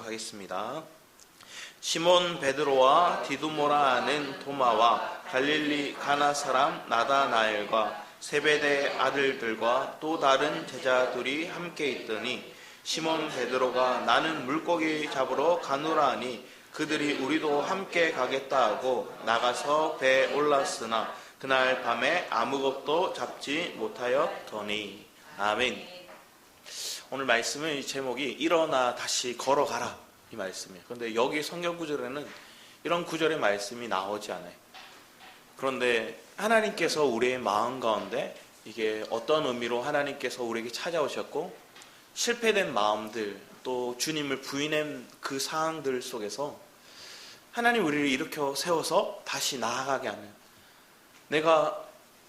하겠습니다. 시몬 베드로와 디두모라 하는 도마와 갈릴리 가나 사람 나다나엘과 세베대 아들들과 또 다른 제자들이 함께 있더니 시몬 베드로가 나는 물고기 잡으러 가노라 하니 그들이 우리도 함께 가겠다 하고 나가서 배에 올랐으나 그날 밤에 아무것도 잡지 못하였더니. 아멘. 오늘 말씀의 제목이 일어나 다시 걸어가라 이 말씀이에요. 그런데 여기 성경 구절에는 이런 구절의 말씀이 나오지 않아요. 그런데 하나님께서 우리의 마음 가운데 이게 어떤 의미로 하나님께서 우리에게 찾아오셨고 실패된 마음들 또 주님을 부인한 그 상황들 속에서 하나님 우리를 일으켜 세워서 다시 나아가게 하는, 내가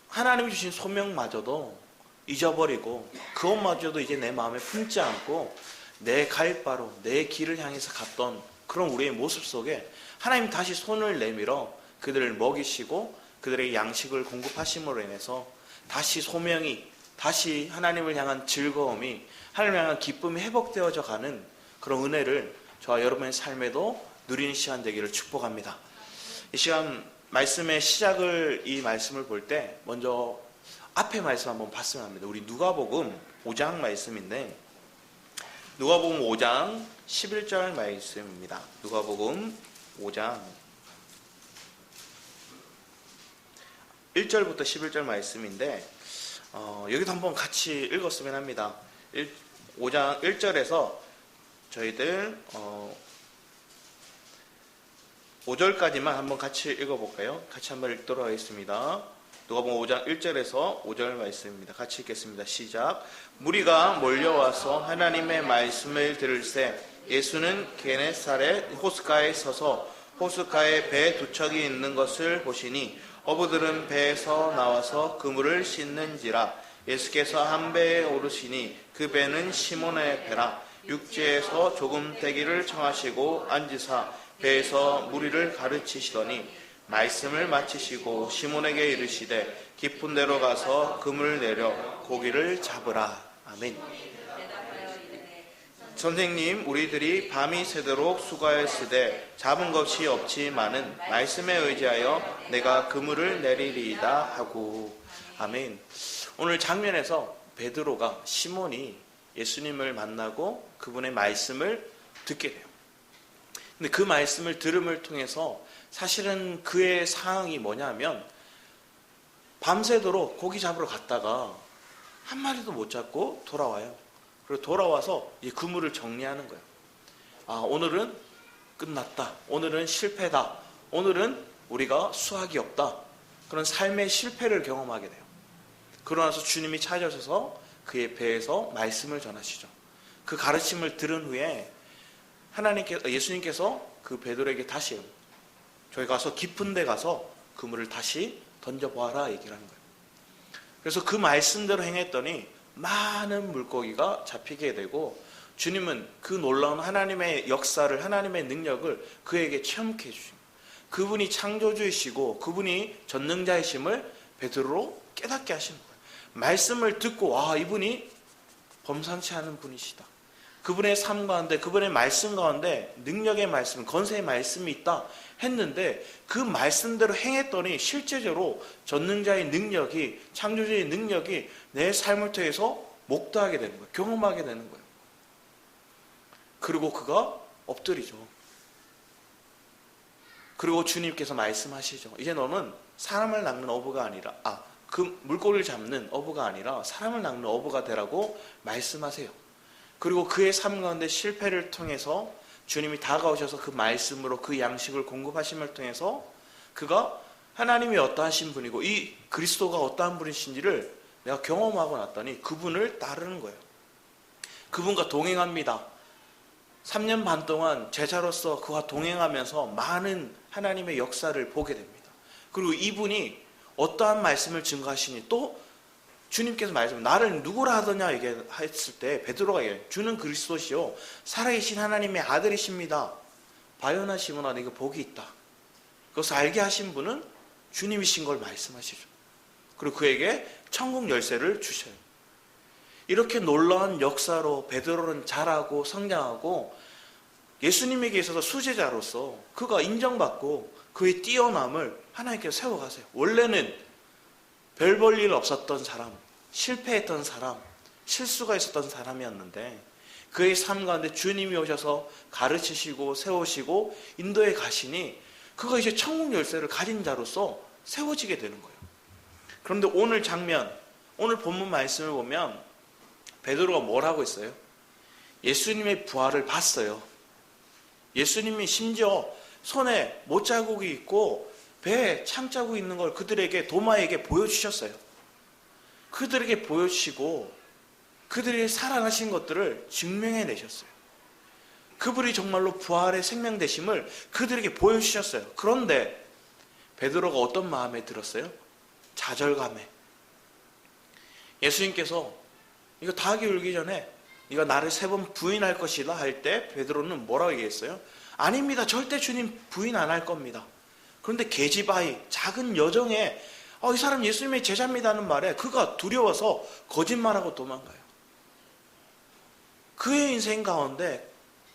하나님이 주신 소명마저도 잊어버리고 그것마저도 이제 내 마음에 품지 않고 내 갈 바로 내 길을 향해서 갔던 그런 우리의 모습 속에 하나님 다시 손을 내밀어 그들을 먹이시고 그들의 양식을 공급하심으로 인해서 다시 소명이, 다시 하나님을 향한 즐거움이, 하나님을 향한 기쁨이 회복되어져 가는 그런 은혜를 저와 여러분의 삶에도 누리는 시간 되기를 축복합니다. 이 시간 말씀의 시작을, 이 말씀을 볼 때 먼저 앞에 말씀 한번 봤으면 합니다. 우리 누가복음 5장 말씀인데 누가복음 5장 11절 말씀입니다. 누가복음 5장 1절부터 11절 말씀인데 여기도 한번 같이 읽었으면 합니다. 5장 1절에서 저희들 5절까지만 한번 같이 읽어볼까요? 같이 한번 읽도록 하겠습니다. 누가복음 5장 1절에서 5절 말씀입니다. 같이 읽겠습니다. 시작. 무리가 몰려와서 하나님의 말씀을 들을새 예수는 게네사렛 호숫가에 서서 호숫가에 배 두 척이 있는 것을 보시니 어부들은 배에서 나와서 그물을 씻는지라. 예수께서 한 배에 오르시니 그 배는 시몬의 배라. 육지에서 조금 대기를 청하시고 앉으사 배에서 무리를 가르치시더니 말씀을 마치시고 시몬에게 이르시되 깊은 데로 가서 그물 내려 고기를 잡으라. 아멘. 선생님, 우리들이 밤이 새도록 수고하였으되 잡은 것이 없지만은 말씀에 의지하여 내가 그물을 내리리이다 하고. 아멘. 오늘 장면에서 베드로가, 시몬이 예수님을 만나고 그분의 말씀을 듣게 돼요. 근데 그 말씀을 들음을 통해서 사실은 그의 상황이 뭐냐면 밤새도록 고기 잡으러 갔다가 한 마리도 못 잡고 돌아와요. 그리고 돌아와서 이 그물을 정리하는 거예요. 아, 오늘은 끝났다. 오늘은 실패다. 오늘은 우리가 수확이 없다. 그런 삶의 실패를 경험하게 돼요. 그러고 나서 주님이 찾아오셔서 그의 배에서 말씀을 전하시죠. 그 가르침을 들은 후에 예수님께서 그 베드로에게 다시 저희 가서 깊은 데 가서 그물을 다시 던져보아라 얘기를 하는 거예요. 그래서 그 말씀대로 행했더니 많은 물고기가 잡히게 되고 주님은 그 놀라운 하나님의 역사를, 하나님의 능력을 그에게 체험케 해주십니다. 그분이 창조주이시고 그분이 전능자이심을 베드로로 깨닫게 하시는 거예요. 말씀을 듣고 와, 이분이 범상치 않은 분이시다. 그분의 삶 가운데, 그분의 말씀 가운데 능력의 말씀, 건세의 말씀이 있다 했는데 그 말씀대로 행했더니 실제적으로 전능자의 능력이, 창조주의 능력이 내 삶을 통해서 목도하게 되는 거예요. 경험하게 되는 거예요. 그리고 그가 엎드리죠. 그리고 주님께서 말씀하시죠. 이제 너는 사람을 낚는 어부가 아니라, 그 물고기를 잡는 어부가 아니라 사람을 낚는 어부가 되라고 말씀하세요. 그리고 그의 삶 가운데 실패를 통해서 주님이 다가오셔서 그 말씀으로 그 양식을 공급하심을 통해서 그가 하나님이 어떠하신 분이고 이 그리스도가 어떠한 분이신지를 내가 경험하고 났더니 그분을 따르는 거예요. 그분과 동행합니다. 3년 반 동안 제자로서 그와 동행하면서 많은 하나님의 역사를 보게 됩니다. 그리고 이분이 어떠한 말씀을 증거하시니 또 주님께서 말씀, 나를 누구라 하더냐 얘기했을 때 베드로가 얘기해요. 주는 그리스도시요 살아계신 하나님의 아들이십니다. 바요나 시몬아, 네가 복이 있다. 그것을 알게 하신 분은 주님이신 걸 말씀하시죠. 그리고 그에게 천국 열쇠를 주셔요. 이렇게 놀라운 역사로 베드로는 자라고 성장하고 예수님에게 있어서 수제자로서 그가 인정받고 그의 뛰어남을 하나님께서 세워가세요. 원래는 별 볼 일 없었던 사람, 실패했던 사람, 실수가 있었던 사람이었는데 그의 삶 가운데 주님이 오셔서 가르치시고 세우시고 인도에 가시니 그가 이제 천국 열쇠를 가진 자로서 세워지게 되는 거예요. 그런데 오늘 장면, 오늘 본문 말씀을 보면 베드로가 뭘 하고 있어요? 예수님의 부활을 봤어요. 예수님이 심지어 손에 못자국이 있고 배에 창자국이 있는 걸 그들에게, 도마에게 보여주셨어요. 그들에게 보여주시고 그들이 살아나신 것들을 증명해내셨어요. 그분이 정말로 부활의 생명 되심을 그들에게 보여주셨어요. 그런데 베드로가 어떤 마음에 들었어요? 좌절감에. 예수님께서 이거 닭이 울기 전에 네가 나를 3번 부인할 것이다 할 때 베드로는 뭐라고 얘기했어요? 아닙니다. 절대 주님 부인 안 할 겁니다. 그런데 계집아이, 작은 여정에 이 사람 예수님의 제자입니다는 말에 그가 두려워서 거짓말하고 도망가요. 그의 인생 가운데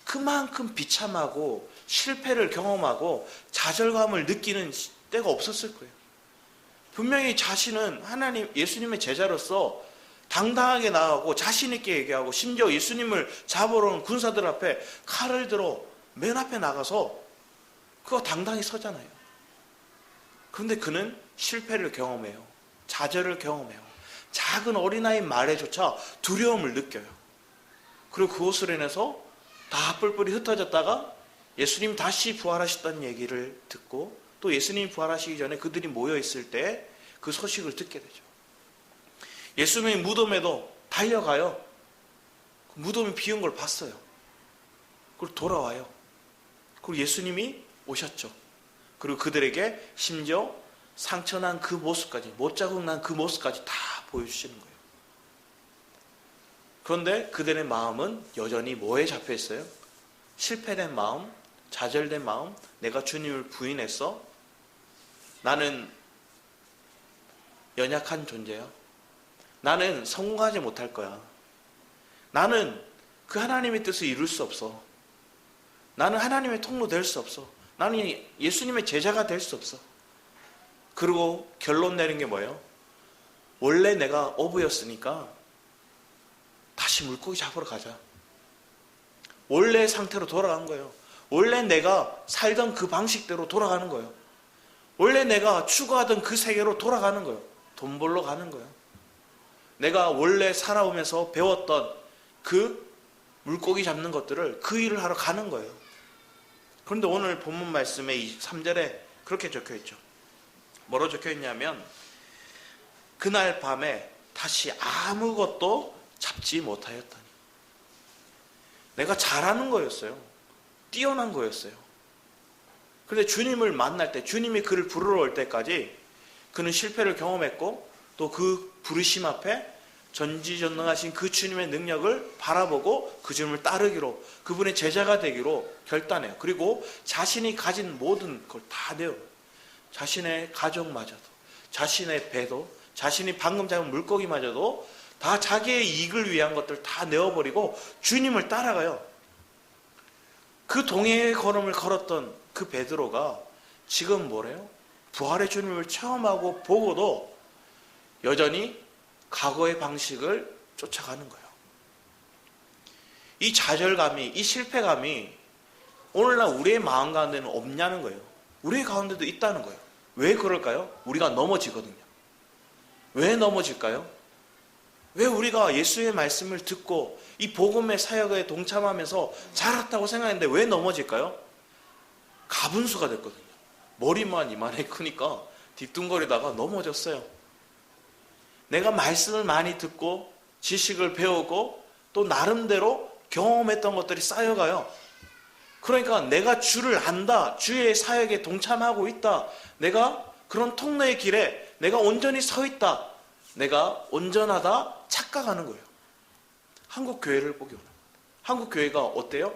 그만큼 비참하고 실패를 경험하고 좌절감을 느끼는 때가 없었을 거예요. 분명히 자신은 하나님, 예수님의 제자로서 당당하게 나가고 자신있게 얘기하고 심지어 예수님을 잡으러 온 군사들 앞에 칼을 들어 맨 앞에 나가서 그거 당당히 서잖아요. 그런데 그는 실패를 경험해요. 좌절을 경험해요. 작은 어린아이 말에조차 두려움을 느껴요. 그리고 그것으로 인해서 다 뿔뿔이 흩어졌다가 예수님 다시 부활하셨다는 얘기를 듣고 또 예수님이 부활하시기 전에 그들이 모여있을 때 그 소식을 듣게 되죠. 예수님이 무덤에도 달려가요. 무덤이 비운 걸 봤어요. 그리고 돌아와요. 그리고 예수님이 오셨죠. 그리고 그들에게 심지어 상처난 그 모습까지, 못자국 난 그 모습까지 다 보여주시는 거예요. 그런데 그들의 마음은 여전히 뭐에 잡혀 있어요? 실패된 마음, 좌절된 마음, 내가 주님을 부인했어? 나는 연약한 존재야. 나는 성공하지 못할 거야. 나는 그 하나님의 뜻을 이룰 수 없어. 나는 하나님의 통로 될 수 없어. 나는 예수님의 제자가 될 수 없어. 그리고 결론 내린 게 뭐예요? 원래 내가 어부였으니까 다시 물고기 잡으러 가자. 원래 상태로 돌아간 거예요. 원래 내가 살던 그 방식대로 돌아가는 거예요. 원래 내가 추구하던 그 세계로 돌아가는 거예요. 돈 벌러 가는 거예요. 내가 원래 살아오면서 배웠던 그 물고기 잡는 것들을 그 일을 하러 가는 거예요. 그런데 오늘 본문 말씀의 3절에 그렇게 적혀있죠. 뭐로 적혀있냐면 그날 밤에 다시 아무것도 잡지 못하였다니. 내가 잘하는 거였어요. 뛰어난 거였어요. 그런데 주님을 만날 때, 주님이 그를 부르러 올 때까지 그는 실패를 경험했고 또 그 부르심 앞에 전지전능하신 그 주님의 능력을 바라보고 그 주님을 따르기로, 그분의 제자가 되기로 결단해요. 그리고 자신이 가진 모든 걸 다 내요. 자신의 가족마저도, 자신의 배도, 자신이 방금 잡은 물고기마저도 다 자기의 이익을 위한 것들 다 내어버리고 주님을 따라가요. 그 동해의 걸음을 걸었던 그 베드로가 지금 뭐래요? 부활의 주님을 체험하고 보고도 여전히 과거의 방식을 쫓아가는 거예요. 이 좌절감이, 이 실패감이 오늘날 우리의 마음 가운데는 없냐는 거예요. 우리 가운데도 있다는 거예요. 왜 그럴까요? 우리가 넘어지거든요. 왜 넘어질까요? 왜 우리가 예수의 말씀을 듣고 이 복음의 사역에 동참하면서 자랐다고 생각했는데 왜 넘어질까요? 가분수가 됐거든요. 머리만 이만해 크니까 뒤뚱거리다가 넘어졌어요. 내가 말씀을 많이 듣고 지식을 배우고 또 나름대로 경험했던 것들이 쌓여가요. 그러니까 내가 주를 안다, 주의 사역에 동참하고 있다, 내가 그런 통로의 길에 내가 온전히 서 있다, 내가 온전하다 착각하는 거예요. 한국 교회를 보기 원합니다. 한국 교회가 어때요?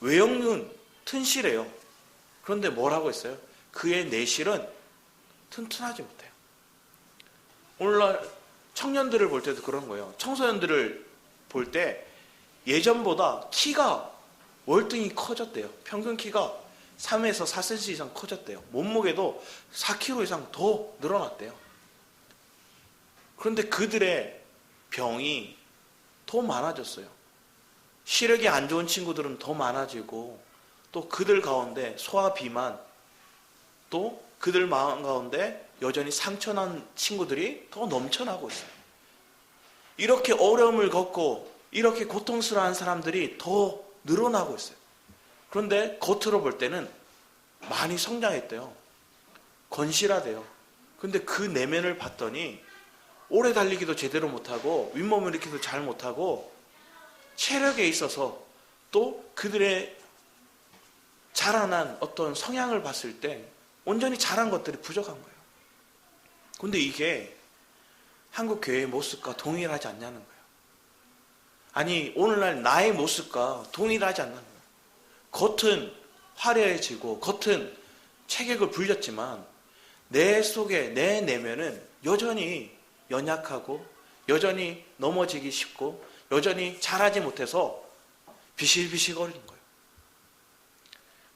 외형은 튼실해요. 그런데 뭐라고 했어요? 그의 내실은 튼튼하지 못해요. 오늘날 청년들을 볼 때도 그런 거예요. 청소년들을 볼 때 예전보다 키가 월등히 커졌대요. 평균 키가 3에서 4cm 이상 커졌대요. 몸무게도 4kg 이상 더 늘어났대요. 그런데 그들의 병이 더 많아졌어요. 시력이 안 좋은 친구들은 더 많아지고, 또 그들 가운데 소화 비만, 또 그들 마음 가운데 여전히 상처난 친구들이 더 넘쳐나고 있어요. 이렇게 어려움을 겪고 이렇게 고통스러운 사람들이 더 늘어나고 있어요. 그런데 겉으로 볼 때는 많이 성장했대요. 건실하대요. 근데 그 내면을 봤더니 오래 달리기도 제대로 못하고 윗몸 일으키기도 잘 못하고, 체력에 있어서 또 그들의 자라난 어떤 성향을 봤을 때 온전히 자란 것들이 부족한 거예요. 근데 이게 한국 교회의 모습과 동일하지 않냐는 거예요. 아니, 오늘날 나의 모습과 동일하지 않는 거예요. 겉은 화려해지고 겉은 체격을 불렸지만 내 속에, 내 내면은 여전히 연약하고 여전히 넘어지기 쉽고 여전히 잘하지 못해서 비실비실거리는 거예요.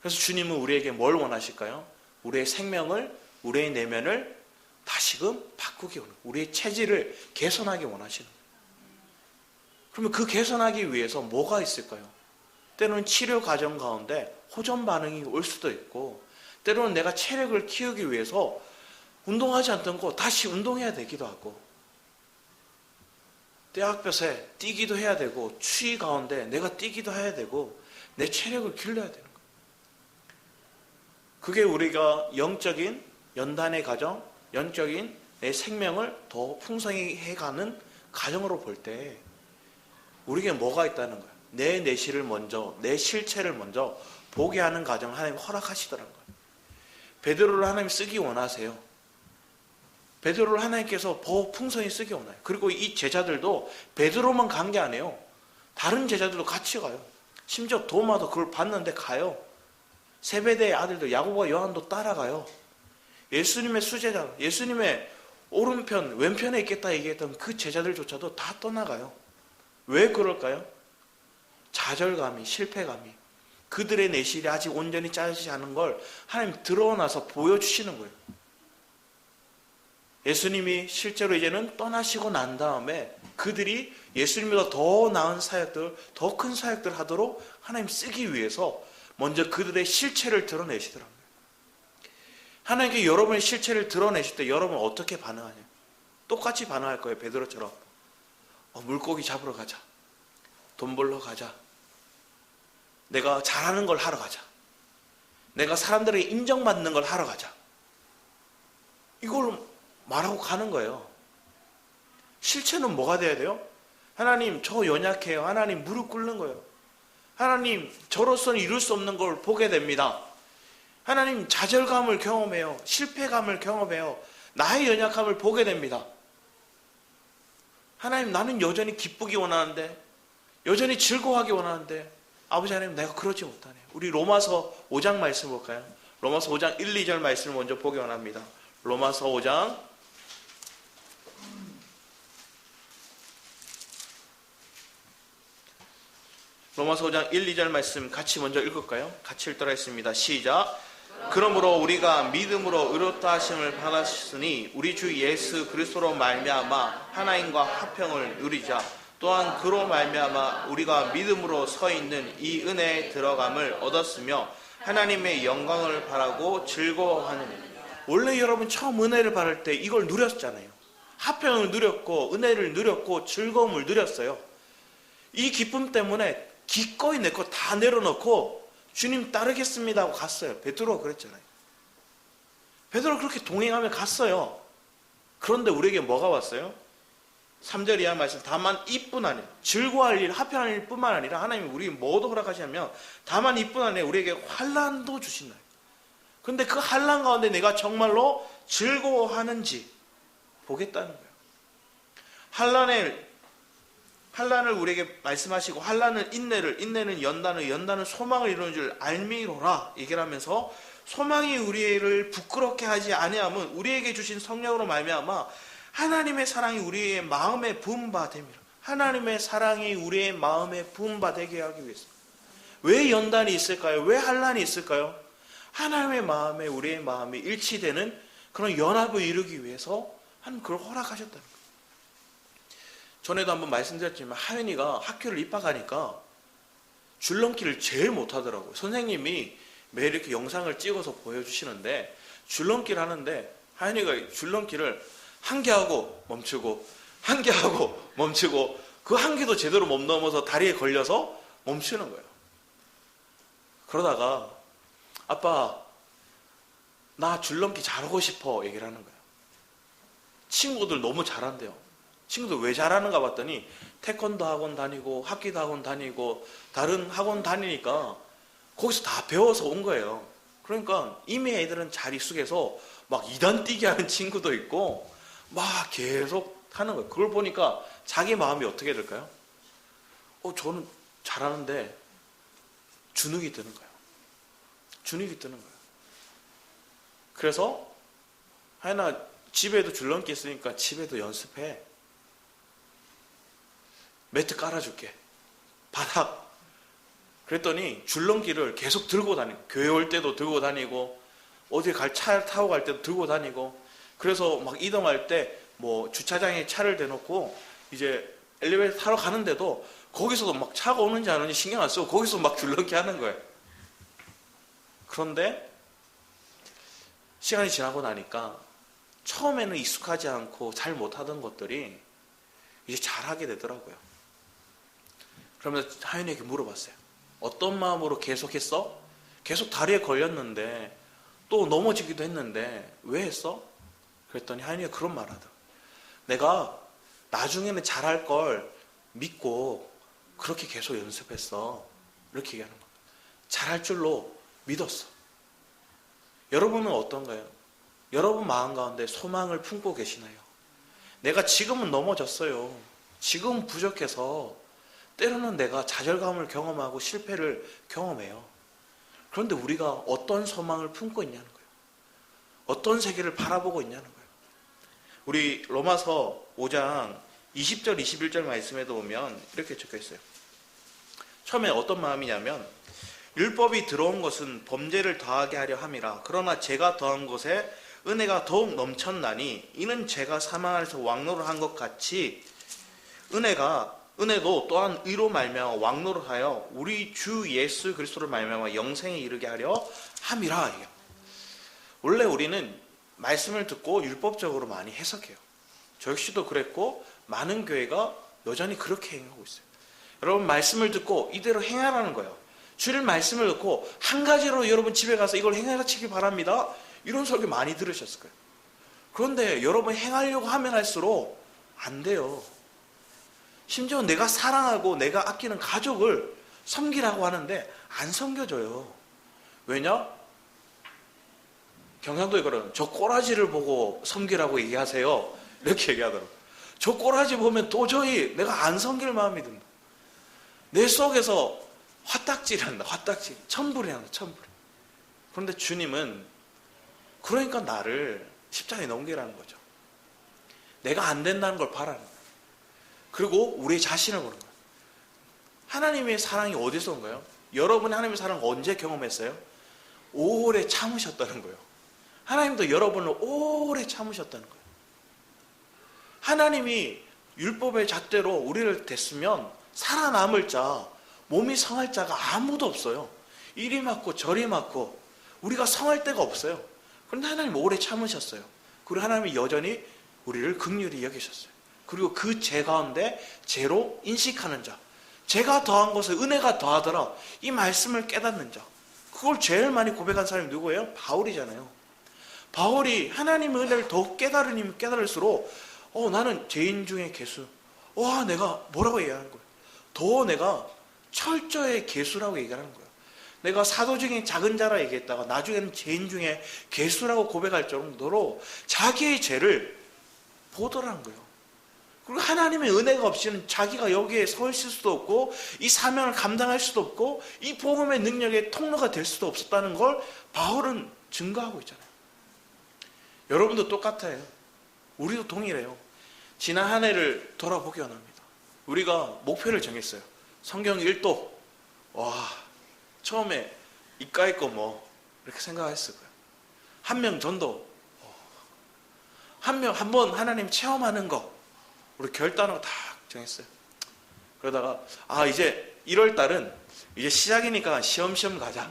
그래서 주님은 우리에게 뭘 원하실까요? 우리의 생명을, 우리의 내면을 다시금 바꾸기 원해요. 우리의 체질을 개선하기 원하시는 거예요. 그러면 그 개선하기 위해서 뭐가 있을까요? 때로는 치료 과정 가운데 호전 반응이 올 수도 있고, 때로는 내가 체력을 키우기 위해서 운동하지 않던 거 다시 운동해야 되기도 하고, 떼학볕에 뛰기도 해야 되고, 추위 가운데 내가 뛰기도 해야 되고, 내 체력을 길러야 되는 거예요. 그게 우리가 영적인 연단의 과정, 영적인 내 생명을 더 풍성히 해가는 과정으로 볼 때 우리에게 뭐가 있다는 거예요? 내 내실을 먼저, 내 실체를 먼저 보게 하는 과정을 하나님 허락하시더라는 거예요. 베드로를 하나님 쓰기 원하세요. 베드로를 하나님께서 더 풍성히 쓰기 원해요. 그리고 이 제자들도 베드로만 간 게 아니에요. 다른 제자들도 같이 가요. 심지어 도마도 그걸 봤는데 가요. 세베대의 아들들 야고보와 요한도 따라가요. 예수님의 수제자, 예수님의 오른편, 왼편에 있겠다 얘기했던 그 제자들조차도 다 떠나가요. 왜 그럴까요? 좌절감이, 실패감이, 그들의 내실이 아직 온전히 짜지지 않은 걸 하나님 드러나서 보여주시는 거예요. 예수님이 실제로 이제는 떠나시고 난 다음에 그들이 예수님보다 더 나은 사역들, 더 큰 사역들 하도록 하나님 쓰기 위해서 먼저 그들의 실체를 드러내시더라고요. 하나님께 여러분의 실체를 드러내실 때 여러분은 어떻게 반응하냐? 똑같이 반응할 거예요. 베드로처럼. 물고기 잡으러 가자. 돈 벌러 가자. 내가 잘하는 걸 하러 가자. 내가 사람들에게 인정받는 걸 하러 가자. 이걸 말하고 가는 거예요. 실체는 뭐가 돼야 돼요? 하나님, 저 연약해요. 하나님, 무릎 꿇는 거예요. 하나님, 저로서는 이룰 수 없는 걸 보게 됩니다. 하나님, 좌절감을 경험해요. 실패감을 경험해요. 나의 연약함을 보게 됩니다. 하나님, 나는 여전히 기쁘기 원하는데, 여전히 즐거워하기 원하는데, 아버지 하나님, 내가 그러지 못하네요. 우리 로마서 5장 말씀 볼까요? 로마서 5장 1, 2절 말씀을 먼저 보기 원합니다. 로마서 5장 1, 2절 말씀 같이 먼저 읽을까요? 같이 읽도록 하겠습니다. 시작. 그러므로 우리가 믿음으로 의롭다 하심을 받았으니 우리 주 예수 그리스도로 말미암아 하나님과 화평을 누리자. 또한 그로 말미암아 우리가 믿음으로 서 있는 이 은혜에 들어감을 얻었으며 하나님의 영광을 바라고 즐거워하느니. 원래 여러분 처음 은혜를 받을 때 이걸 누렸잖아요. 화평을 누렸고 은혜를 누렸고 즐거움을 누렸어요. 이 기쁨 때문에 기꺼이 내 거 다 내려놓고 주님 따르겠습니다 하고 갔어요. 베드로가 그랬잖아요. 베드로가 그렇게 동행하며 갔어요. 그런데 우리에게 뭐가 왔어요? 3절 이하 말씀. 다만 이뿐 아니라, 즐거워할 일, 화평할 일 뿐만 아니라 하나님이 우리에게 뭐도 허락하시냐면 다만 이뿐 아니라 우리에게 환난도 주신다. 그런데 그 환난 가운데 내가 정말로 즐거워하는지 보겠다는 거예요. 환난을 우리에게 말씀하시고, 환난은 인내를, 인내는 연단을, 연단은 소망을 이루는 줄 알미로라 얘기를 하면서, 소망이 우리를 부끄럽게 하지 아니하면 우리에게 주신 성령으로 말미암아 하나님의 사랑이 우리의 마음에 부음바 됩니다. 하나님의 사랑이 우리의 마음에 부음바 되게 하기 위해서. 왜 연단이 있을까요? 왜 환난이 있을까요? 하나님의 마음에 우리의 마음이 일치되는 그런 연합을 이루기 위해서 하나님 그걸 허락하셨다는 거예요. 전에도 한번 말씀드렸지만 하연이가 학교를 입학하니까 줄넘기를 제일 못하더라고요. 선생님이 매일 이렇게 영상을 찍어서 보여주시는데 줄넘기를 하는데 하연이가 줄넘기를 한 개 하고 멈추고 한 개 하고 멈추고 그 한 개도 제대로 못 넘어서 다리에 걸려서 멈추는 거예요. 그러다가 아빠 나 줄넘기 잘하고 싶어 얘기를 하는 거예요. 친구들 너무 잘한대요. 친구들 왜 잘하는가 봤더니 태권도 학원 다니고 합기도 학원 다니고 다른 학원 다니니까 거기서 다 배워서 온 거예요. 그러니까 이미 애들은 잘 익숙해서 막 2단 뛰기 하는 친구도 있고 막 계속 하는 거예요. 그걸 보니까 자기 마음이 어떻게 될까요? 저는 잘하는데 주눅이 드는 거예요. 주눅이 드는 거예요. 그래서 하연아 집에도 줄넘기 있으니까 집에도 연습해. 매트 깔아줄게. 바닥. 그랬더니 줄넘기를 계속 들고 다니고 교회 올 때도 들고 다니고 어디 차 타고 갈 때도 들고 다니고 그래서 막 이동할 때 뭐 주차장에 차를 대놓고 이제 엘리베이터 타러 가는데도 거기서도 막 차가 오는지 안 오는지 신경 안 쓰고 거기서 막 줄넘기 하는 거예요. 그런데 시간이 지나고 나니까 처음에는 익숙하지 않고 잘 못하던 것들이 이제 잘하게 되더라고요. 그러면서 하연이에게 물어봤어요. 어떤 마음으로 계속했어? 계속 다리에 걸렸는데 또 넘어지기도 했는데 왜 했어? 그랬더니 하연이가 그런 말 하더라고요. 내가 나중에는 잘할 걸 믿고 그렇게 계속 연습했어. 이렇게 얘기하는 거예요. 잘할 줄로 믿었어. 여러분은 어떤가요? 여러분 마음 가운데 소망을 품고 계시나요? 내가 지금은 넘어졌어요. 지금은 부족해서 때로는 내가 좌절감을 경험하고 실패를 경험해요. 그런데 우리가 어떤 소망을 품고 있냐는 거예요. 어떤 세계를 바라보고 있냐는 거예요. 우리 로마서 5장 20절 21절 말씀에도 보면 이렇게 적혀 있어요. 처음에 어떤 마음이냐면 율법이 들어온 것은 범죄를 더하게 하려 함이라. 그러나 제가 더한 것에 은혜가 더욱 넘쳤나니 이는 제가 사망 안에서 왕노를 한 것 같이 은혜도 또한 의로 말미암아 왕노를 하여 우리 주 예수 그리스도를 말미암아 영생에 이르게 하려 함이라. 원래 우리는 말씀을 듣고 율법적으로 많이 해석해요. 저 역시도 그랬고 많은 교회가 여전히 그렇게 행하고 있어요. 여러분 말씀을 듣고 이대로 행하라는 거예요. 주일 말씀을 듣고 한 가지로 여러분 집에 가서 이걸 행하시기 바랍니다. 이런 설교 많이 들으셨을 거예요. 그런데 여러분 행하려고 하면 할수록 안 돼요. 심지어 내가 사랑하고 내가 아끼는 가족을 섬기라고 하는데 안 섬겨줘요. 왜냐? 경상도에 그러면 저 꼬라지를 보고 섬기라고 얘기하세요. 이렇게 얘기하더라고요. 저 꼬라지 보면 도저히 내가 안 섬길 마음이 든다. 내 속에서 화딱질이 난다. 화딱질. 천불이 난다. 천불. 그런데 주님은 그러니까 나를 십자가에 넘기라는 거죠. 내가 안 된다는 걸 바라는 거예요. 그리고 우리 자신을 보는 거예요. 하나님의 사랑이 어디서 온 거예요? 여러분이 하나님의 사랑을 언제 경험했어요? 오래 참으셨다는 거예요. 하나님도 여러분을 오래 참으셨다는 거예요. 하나님이 율법의 잣대로 우리를 댔으면 살아남을 자, 몸이 성할 자가 아무도 없어요. 이리 맞고 저리 맞고 우리가 성할 데가 없어요. 그런데 하나님 오래 참으셨어요. 그리고 하나님이 여전히 우리를 긍휼히 여기셨어요. 그리고 그 죄 가운데 죄로 인식하는 자, 제가 더한 것을 은혜가 더하더라, 이 말씀을 깨닫는 자, 그걸 제일 많이 고백한 사람이 누구예요? 바울이잖아요. 바울이 하나님의 은혜를 더욱 깨달으면 깨달을수록 나는 죄인 중에 괴수. 내가 뭐라고 얘기하는 거예요? 더 내가 철저히 괴수라고 얘기하는 거예요. 내가 사도 중에 작은 자라 얘기했다가 나중에는 죄인 중에 괴수라고 고백할 정도로 자기의 죄를 보더라는 거예요. 그리고 하나님의 은혜가 없이는 자기가 여기에 서 있을 수도 없고 이 사명을 감당할 수도 없고 이 복음의 능력의 통로가 될 수도 없었다는 걸 바울은 증거하고 있잖아요. 여러분도 똑같아요. 우리도 동일해요. 지난 한 해를 돌아보기 원합니다. 우리가 목표를 정했어요. 성경 1도. 처음에 이까이 거 뭐 이렇게 생각했을 거예요. 한 명 전도, 한번 하나님 체험하는 거 우리 결단하고 다 정했어요. 그러다가 이제 1월 달은 이제 시작이니까 시험시험 가자.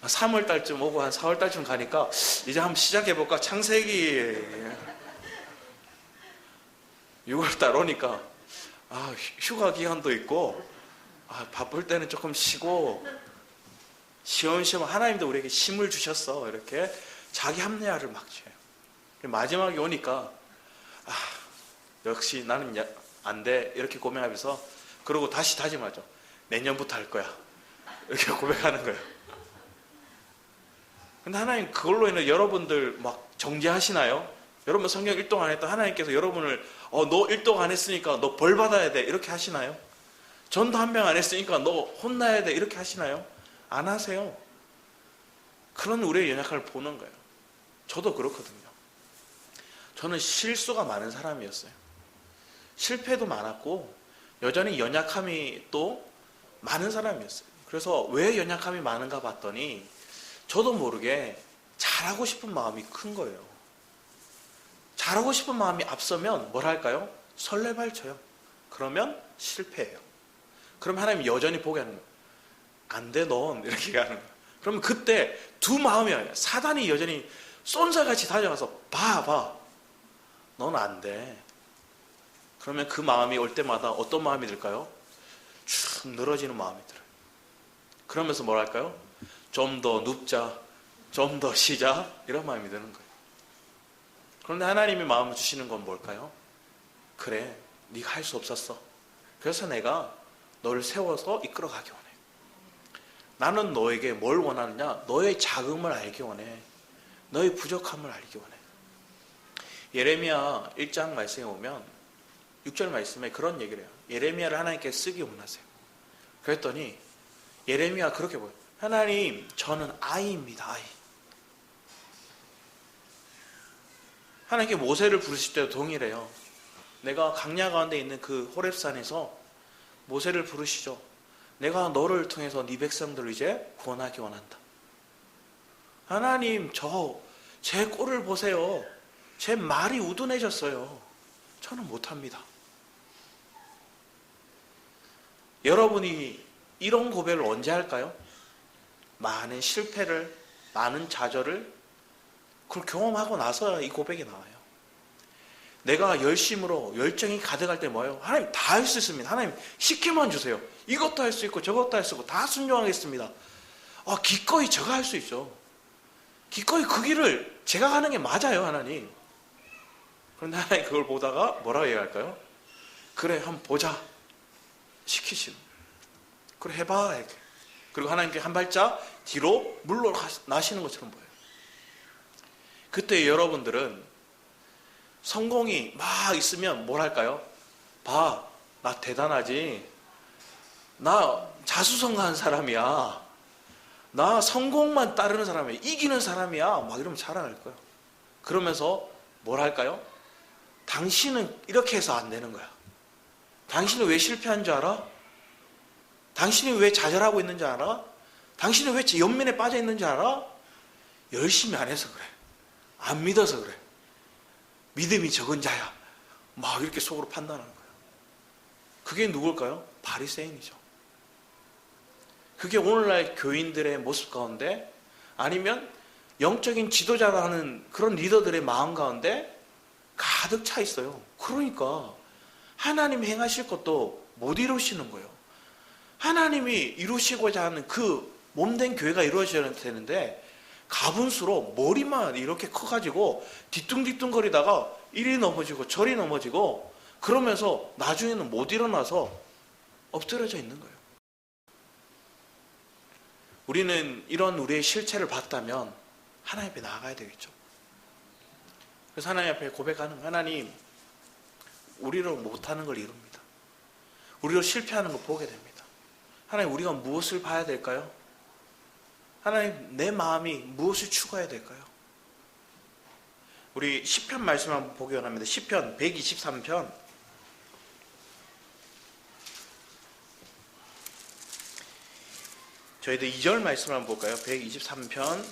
3월 달쯤 오고 한 4월 달쯤 가니까 이제 한번 시작해볼까. 창세기 6월 달 오니까 휴가 기간도 있고 바쁠 때는 조금 쉬고 시험시험 하나님도 우리에게 힘을 주셨어. 이렇게 자기 합리화를 막 줘요. 마지막에 오니까 역시 나는 안 돼. 이렇게 고백하면서 그러고 다시 다짐하죠. 내년부터 할 거야. 이렇게 고백하는 거예요. 근데 하나님 그걸로 인해 여러분들 막 정죄하시나요? 여러분 성경 1동 안 했다 하나님께서 여러분을 너 1동 안 했으니까 너 벌 받아야 돼 이렇게 하시나요? 전도 한 명 안 했으니까 너 혼나야 돼 이렇게 하시나요? 안 하세요. 그런 우리의 연약함을 보는 거예요. 저도 그렇거든요. 저는 실수가 많은 사람이었어요. 실패도 많았고 여전히 연약함이 또 많은 사람이었어요. 그래서 왜 연약함이 많은가 봤더니 저도 모르게 잘하고 싶은 마음이 큰 거예요. 잘하고 싶은 마음이 앞서면 뭘 할까요? 설레발쳐요. 그러면 실패해요. 그럼 하나님이 여전히 보게 하는 거예요. 안 돼, 넌. 이렇게 하는 거예요. 그러면 그때 두 마음이 아니에요. 사단이 여전히 쏜살같이 다가가서 봐. 넌 안 돼. 그러면 그 마음이 올 때마다 어떤 마음이 들까요? 쭉 늘어지는 마음이 들어요. 그러면서 뭘 할까요? 좀 더 눕자, 좀 더 쉬자 이런 마음이 드는 거예요. 그런데 하나님이 마음을 주시는 건 뭘까요? 그래, 네가 할 수 없었어. 그래서 내가 너를 세워서 이끌어가기 원해. 나는 너에게 뭘 원하느냐? 너의 자금을 알기 원해. 너의 부족함을 알기 원해. 예레미야 1장 말씀에 보면 6절 말씀에 그런 얘기를 해요. 예레미야를 하나님께 쓰기 원하세요. 그랬더니 예레미야 그렇게 보여요. 하나님, 저는 아이입니다. 아이. 하나님께 모세를 부르실 때도 동일해요. 내가 강야 가운데 있는 그 호렙산에서 모세를 부르시죠. 내가 너를 통해서 네 백성들을 이제 구원하기 원한다. 하나님, 제 꼴을 보세요. 제 말이 우둔해졌어요. 저는 못합니다. 여러분이 이런 고백을 언제 할까요? 많은 실패를, 많은 좌절을 그걸 경험하고 나서야 이 고백이 나와요. 내가 열심으로 열정이 가득할 때 뭐예요? 하나님 다 할 수 있습니다. 하나님 시키만 주세요. 이것도 할 수 있고 저것도 할 수 있고 다 순종하겠습니다. 기꺼이 제가 할 수 있죠. 기꺼이 그 길을 제가 가는 게 맞아요, 하나님. 그런데 하나님 그걸 보다가 뭐라고 얘기할까요? 그래, 한번 보자. 시키시는. 그래, 해봐. 이렇게. 그리고 하나님께 한 발짝 뒤로 물러나시는 것처럼 보여요. 그때 여러분들은 성공이 막 있으면 뭘 할까요? 봐, 나 대단하지. 나 자수성가한 사람이야. 나 성공만 따르는 사람이야. 이기는 사람이야. 막 이러면 자랑할 거예요. 그러면서 뭘 할까요? 당신은 이렇게 해서 안 되는 거야. 당신은 왜 실패한 줄 알아? 당신이 왜 좌절하고 있는 줄 알아? 당신이 왜 연민에 빠져 있는 줄 알아? 열심히 안 해서 그래. 안 믿어서 그래. 믿음이 적은 자야. 막 이렇게 속으로 판단하는 거예요. 그게 누굴까요? 바리새인이죠. 그게 오늘날 교인들의 모습 가운데 아니면 영적인 지도자가 하는 그런 리더들의 마음 가운데 가득 차 있어요. 그러니까 하나님 행하실 것도 못 이루시는 거예요. 하나님이 이루시고자 하는 그 몸된 교회가 이루어져야 되는데 가분수로 머리만 이렇게 커가지고 뒤뚱뒤뚱거리다가 이리 넘어지고 저리 넘어지고 그러면서 나중에는 못 일어나서 엎드려져 있는 거예요. 우리는 이런 우리의 실체를 봤다면 하나님 앞에 나아가야 되겠죠. 그래서 하나님 앞에 고백하는 거예요. 하나님, 우리로 못하는 걸 이룹니다. 우리로 실패하는 걸 보게 됩니다. 하나님, 우리가 무엇을 봐야 될까요? 하나님, 내 마음이 무엇을 추구해야 될까요? 우리 시편 말씀 한번 보기 원합니다. 시편 123편 저희들 2절 말씀을 한번 볼까요? 123편.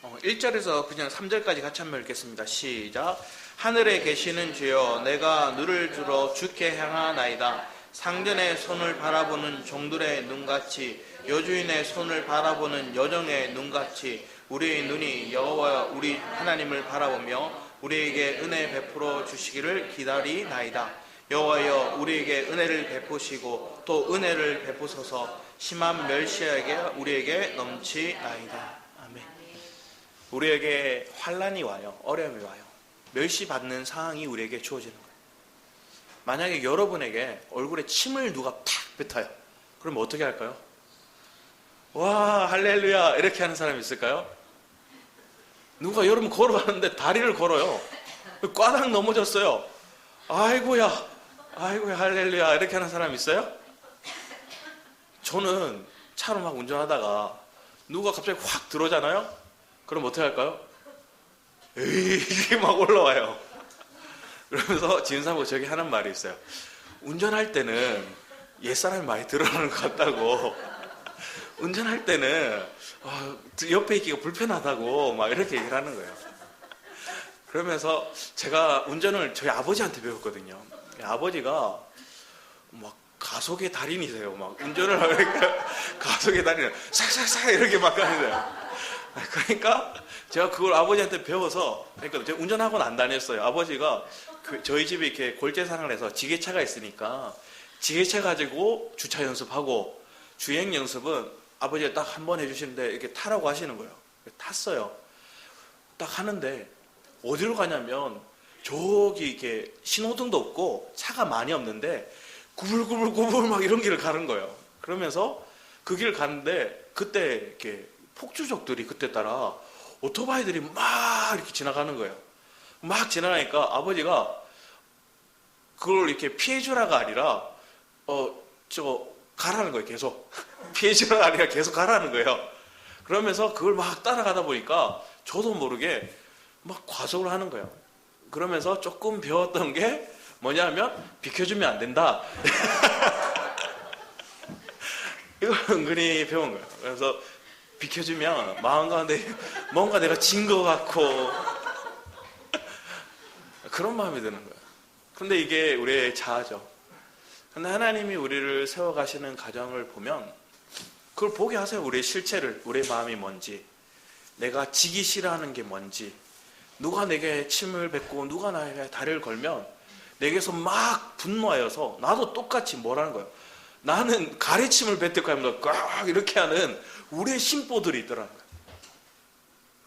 어, 1절에서 그냥 3절까지 같이 한번 읽겠습니다. 시작. 하늘에 계시는 주여, 내가 눈을 들어 주께 향하나이다. 상전의 손을 바라보는 종들의 눈같이, 여주인의 손을 바라보는 여정의 눈같이 우리의 눈이 여호와 우리 하나님을 바라보며 우리에게 은혜 베풀어 주시기를 기다리나이다. 여호와여, 우리에게 은혜를 베푸시고 또 은혜를 베푸소서. 심한 멸시에게 우리에게 넘치나이다. 아멘. 우리에게 환난이 와요. 어려움이 와요. 멸시받는 상황이 우리에게 주어지는 거예요. 만약에 여러분에게 얼굴에 침을 누가 팍 뱉어요. 그러면 어떻게 할까요? 와, 할렐루야 이렇게 하는 사람이 있을까요? 누가 여러분 걸어가는데 다리를 걸어요. 꽈당 넘어졌어요. 아이고야, 아이고야, 할렐루야 이렇게 하는 사람 있어요? 저는 차로 막 운전하다가 누가 갑자기 확 들어오잖아요? 그럼 어떻게 할까요? 에이, 이게 막 올라와요. 그러면서 지은사하고 저기 하는 말이 있어요. 운전할 때는 옛사람이 많이 들어오는 것 같다고, 운전할 때는 옆에 있기가 불편하다고 막 이렇게 얘기를 하는 거예요. 그러면서 제가 운전을 저희 아버지한테 배웠거든요. 아버지가 막 가속의 달인이세요. 막 운전을 하니까 가속의 달인, 싹싹싹 이렇게 막 가는 거예요. 그러니까 제가 그걸 아버지한테 배워서, 그러니까 제가 운전학원 안 다녔어요. 아버지가 저희 집에 이렇게 골재상을 해서 지게차가 있으니까 지게차 가지고 주차 연습하고 주행 연습은 아버지가 딱 한 번 해주시는데 이렇게 타라고 하시는 거예요. 탔어요. 딱 하는데 어디로 가냐면 저기 이렇게 신호등도 없고 차가 많이 없는데 구불구불구불 막 이런 길을 가는 거예요. 그러면서 그 길을 가는데 그때 이렇게 폭주족들이 그때 따라 오토바이들이 막 이렇게 지나가는 거예요. 막 지나가니까 아버지가 그걸 이렇게 피해주라가 아니라 가라는 거예요. 계속 피해주라가 아니라 계속 가라는 거예요. 그러면서 그걸 막 따라가다 보니까 저도 모르게 막 과속을 하는 거예요. 그러면서 조금 배웠던 게 뭐냐면 비켜주면 안 된다. 이걸 은근히 배운 거예요. 그래서 비켜주면 마음 가운데 뭔가 내가 진 것 같고 그런 마음이 드는 거예요. 근데 이게 우리의 자아죠. 근데 하나님이 우리를 세워가시는 과정을 보면 그걸 보게 하세요. 우리의 실체를, 우리의 마음이 뭔지, 내가 지기 싫어하는 게 뭔지. 누가 내게 침을 뱉고 누가 나에게 다리를 걸면 내게서 막 분노하여서 나도 똑같이 뭐라는 거예요. 나는 가래침을 뱉을까 하면 꽉 이렇게 하는 우리의 심보들이 있더라고요.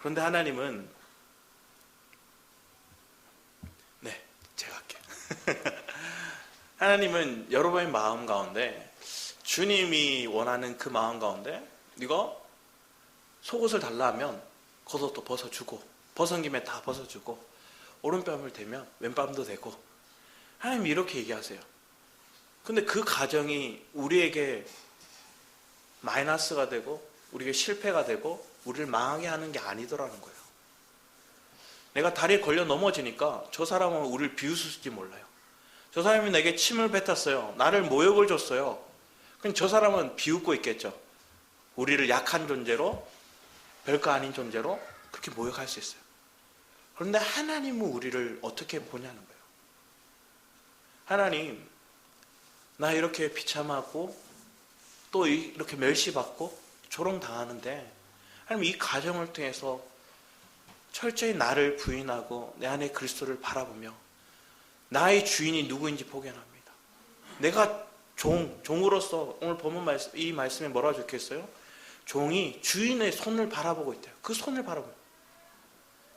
그런데 하나님은 제가 할게요. 하나님은 여러분의 마음 가운데 주님이 원하는 그 마음 가운데 네가 속옷을 달라 하면 겉옷도 벗어주고 벗은 김에 다 벗어주고 오른뺨을 대면 왼뺨도 대고 하나님이 이렇게 얘기하세요. 근데 그 과정이 우리에게 마이너스가 되고 우리에게 실패가 되고 우리를 망하게 하는 게 아니더라는 거예요. 내가 다리에 걸려 넘어지니까 저 사람은 우리를 비웃을지 몰라요. 저 사람이 내게 침을 뱉었어요. 나를 모욕을 줬어요. 그럼 저 사람은 비웃고 있겠죠. 우리를 약한 존재로, 별거 아닌 존재로 그렇게 모욕할 수 있어요. 그런데 하나님은 우리를 어떻게 보냐는 거예요. 하나님, 나 이렇게 비참하고 또 이렇게 멸시받고 조롱당하는데 하나님 이 과정을 통해서 철저히 나를 부인하고 내 안에 그리스도를 바라보며 나의 주인이 누구인지 보게 합니다. 내가 종으로서 오늘 본문 이 말씀에 뭐라고 적혀있어요? 종이 주인의 손을 바라보고 있대요. 그 손을 바라보고.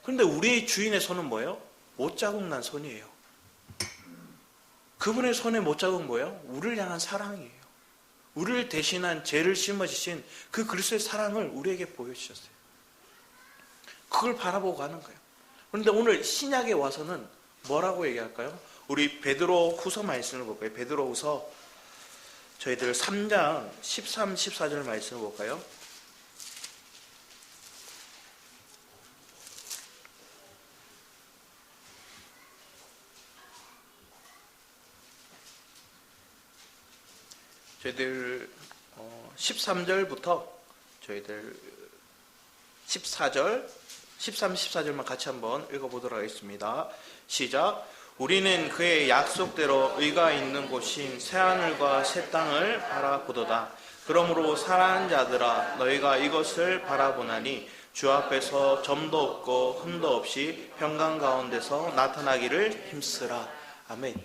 그런데 우리의 주인의 손은 뭐예요? 못자국 난 손이에요. 그분의 손에 못자국은 뭐예요? 우리를 향한 사랑이에요. 우리를 대신한 죄를 짊어지신 그 그리스도의 사랑을 우리에게 보여주셨어요. 그걸 바라보고 가는 거예요. 그런데 오늘 신약에 와서는 뭐라고 얘기할까요? 우리 베드로 후서 말씀을 볼까요? 베드로 후서 저희들 3장 13, 14절 말씀을 볼까요? 저희들 13절부터 저희들 14절, 13, 14절만 같이 한번 읽어보도록 하겠습니다. 시작. 우리는 그의 약속대로 의가 있는 곳인 새하늘과 새 땅을 바라보도다. 그러므로 사랑하는 자들아, 너희가 이것을 바라보나니 주 앞에서 점도 없고 흠도 없이 평강 가운데서 나타나기를 힘쓰라. 아멘.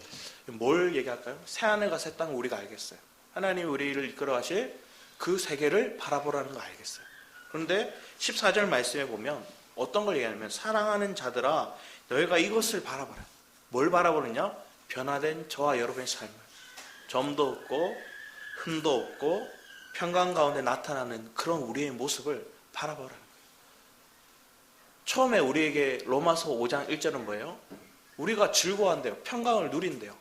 뭘 얘기할까요? 새하늘과 새 땅을 우리가 알겠어요. 하나님이 우리를 이끌어 가실 그 세계를 바라보라는 거 알겠어요. 그런데 14절 말씀에 보면 어떤 걸 얘기하냐면, 사랑하는 자들아, 너희가 이것을 바라보라. 뭘 바라보느냐? 변화된 저와 여러분의 삶을, 점도 없고 흠도 없고 평강 가운데 나타나는 그런 우리의 모습을 바라보라는 거예요. 처음에 우리에게 로마서 5장 1절은 뭐예요? 우리가 즐거워한대요. 평강을 누린대요.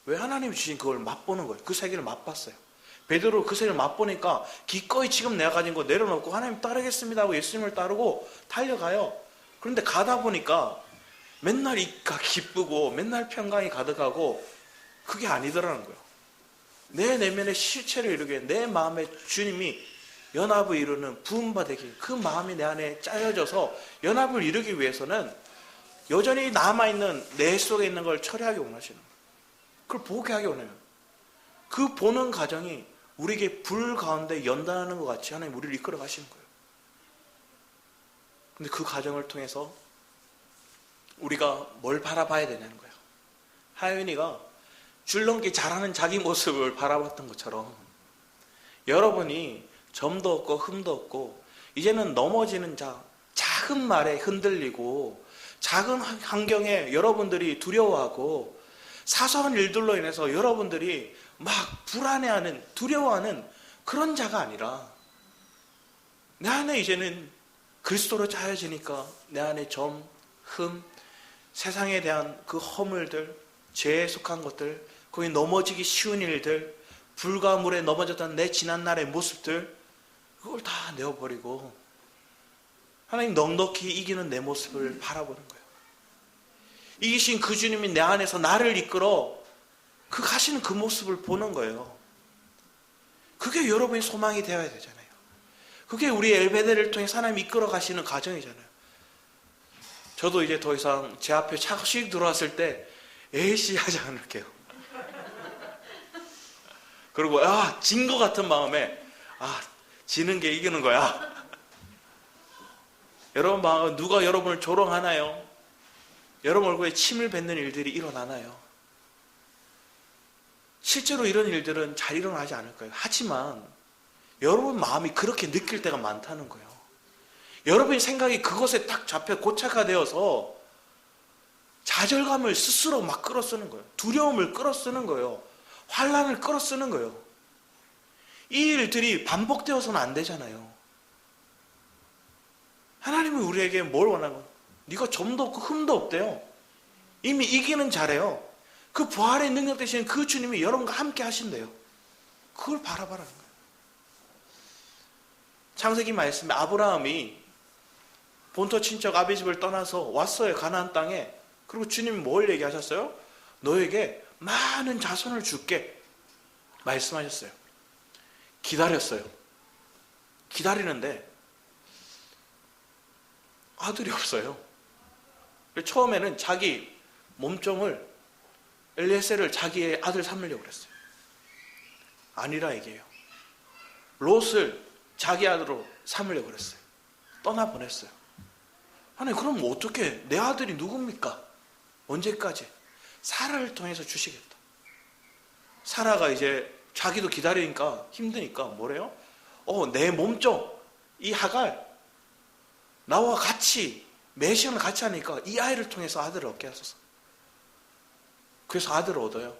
왜? 하나님이 주신 그걸 맛보는 거예요. 그 세계를 맛봤어요. 베드로 그 세계를 맛보니까 기꺼이 지금 내가 가진 거 내려놓고 하나님 따르겠습니다 하고 예수님을 따르고 달려가요. 그런데 가다 보니까 맨날 기쁘고 맨날 평강이 가득하고 그게 아니더라는 거예요. 내 내면의 실체를 이루게 내 마음에 주님이 연합을 이루는 부음바 되기, 그 마음이 내 안에 짜여져서 연합을 이루기 위해서는 여전히 남아있는 내 속에 있는 걸 처리하기 원하시는 거예요. 그걸 보게 하기 원해요. 그 보는 과정이 우리에게 불 가운데 연단하는 것 같이 하나님 우리를 이끌어 가시는 거예요. 근데 그 과정을 통해서 우리가 뭘 바라봐야 되냐는 거예요. 하윤이가 줄넘기 잘하는 자기 모습을 바라봤던 것처럼 여러분이 점도 없고 흠도 없고 이제는 넘어지는 작은 말에 흔들리고 작은 환경에 여러분들이 두려워하고 사소한 일들로 인해서 여러분들이 막 불안해하는, 두려워하는 그런 자가 아니라 내 안에 이제는 그리스도로 짜여지니까 내 안에 점, 흠, 세상에 대한 그 허물들, 죄에 속한 것들, 거기 넘어지기 쉬운 일들, 불과 물에 넘어졌던 내 지난날의 모습들, 그걸 다 내어버리고 하나님 넉넉히 이기는 내 모습을 바라보는 거예요. 이기신 그 주님이 내 안에서 나를 이끌어 그 가시는 그 모습을 보는 거예요. 그게 여러분의 소망이 되어야 되잖아요. 그게 우리 엘베데를 통해 하나님이 이끌어 가시는 과정이잖아요. 저도 이제 더 이상 제 앞에 차씩 들어왔을 때 에이씨 하지 않을게요. 그리고 진 것 같은 마음에 지는 게 이기는 거야. 여러분 마음에 누가 여러분을 조롱하나요? 여러분 얼굴에 침을 뱉는 일들이 일어나나요? 실제로 이런 일들은 잘 일어나지 않을 거예요. 하지만 여러분 마음이 그렇게 느낄 때가 많다는 거예요. 여러분의 생각이 그것에 딱 잡혀 고착화되어서 좌절감을 스스로 막 끌어쓰는 거예요. 두려움을 끌어쓰는 거예요. 환난을 끌어쓰는 거예요. 이 일들이 반복되어서는 안 되잖아요. 하나님은 우리에게 뭘 원하는? 네가 점도 없고 흠도 없대요. 이미 이기는 자래요. 그 부활의 능력 되시는 그 주님이 여러분과 함께 하신대요. 그걸 바라봐라는 거예요. 창세기 말씀에 아브라함이 본토 친척 아비 집을 떠나서 왔어요. 가나안 땅에. 그리고 주님이 뭘 얘기하셨어요? 너에게 많은 자손을 줄게 말씀하셨어요. 기다렸어요. 기다리는데 아들이 없어요. 처음에는 자기 몸종을 엘리에셀을 자기의 아들 삼으려고 그랬어요. 아니라 얘기해요. 롯을 자기 아들로 삼으려고 그랬어요. 떠나보냈어요. 하나님 그럼 어떻게 내 아들이 누굽니까? 언제까지? 사라를 통해서 주시겠다. 사라가 이제 자기도 기다리니까 힘드니까 뭐래요? 내 몸종 이 하갈 나와 같이 매시간을 같이 하니까 이 아이를 통해서 아들을 얻게 하소서. 그래서 아들을 얻어요.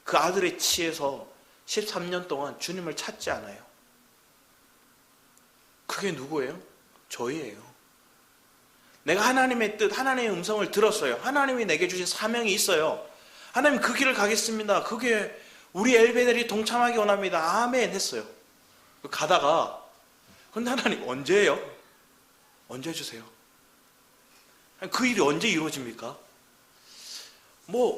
그 아들의 치에서 13년 동안 주님을 찾지 않아요. 그게 누구예요? 저희예요. 내가 하나님의 뜻, 하나님의 음성을 들었어요. 하나님이 내게 주신 사명이 있어요. 하나님 그 길을 가겠습니다. 그게 우리 엘베델이 동참하기 원합니다. 아멘 했어요. 가다가 근데 하나님 언제예요? 언제 해주세요? 그 일이 언제 이루어집니까?